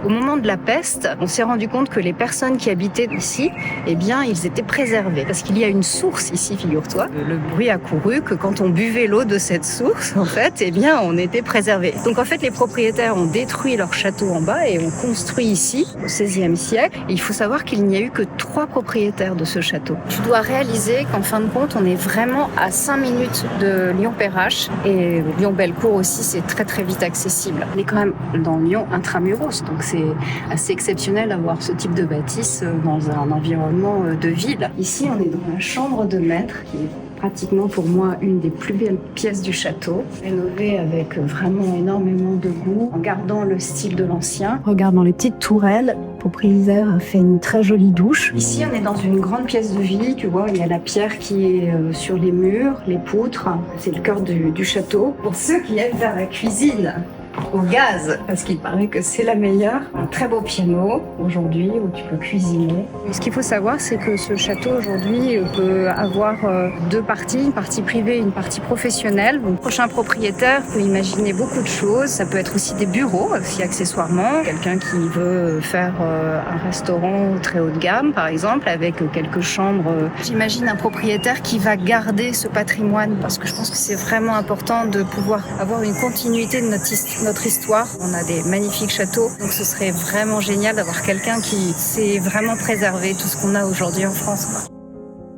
Au moment de la peste, on s'est rendu compte que les personnes qui habitaient ici, eh bien, ils étaient préservés. Parce qu'il y a une source ici, figure-toi. Le bruit a couru que quand on buvait l'eau de cette source, en fait, eh bien, on était préservés. Donc, en fait, les propriétaires ont détruit leur château en bas et ont construit ici, au XVIe siècle. Et il faut savoir qu'il n'y a eu que 3 propriétaires de ce château. Tu dois réaliser qu'en fin de compte, on est vraiment à 5 minutes de Lyon-Perrache. Et Lyon-Bellecour aussi, c'est très, très vite accessible. On est quand même dans Lyon intramuros, donc c'est assez exceptionnel d'avoir ce type de bâtisse dans un environnement de ville. Ici, on est dans la chambre de maître, qui est pratiquement pour moi une des plus belles pièces du château, rénovée avec vraiment énormément de goût, en gardant le style de l'ancien. Regarde dans les petites tourelles, le propriétaire a fait une très jolie douche. Ici, on est dans une grande pièce de vie, tu vois, il y a la pierre qui est sur les murs, les poutres, c'est le cœur du château. Pour ceux qui aiment faire la cuisine au gaz, parce qu'il paraît que c'est la meilleure. Un très beau piano aujourd'hui où tu peux cuisiner. Et ce qu'il faut savoir, c'est que ce château aujourd'hui peut avoir 2 parties, une partie privée et une partie professionnelle. Donc, le prochain propriétaire peut imaginer beaucoup de choses. Ça peut être aussi des bureaux, aussi accessoirement. Quelqu'un qui veut faire un restaurant très haut de gamme, par exemple, avec quelques chambres. J'imagine un propriétaire qui va garder ce patrimoine, parce que je pense que c'est vraiment important de pouvoir avoir une continuité de notre histoire. On a des magnifiques châteaux, donc ce serait vraiment génial d'avoir quelqu'un qui sait vraiment préserver tout ce qu'on a aujourd'hui en France, quoi.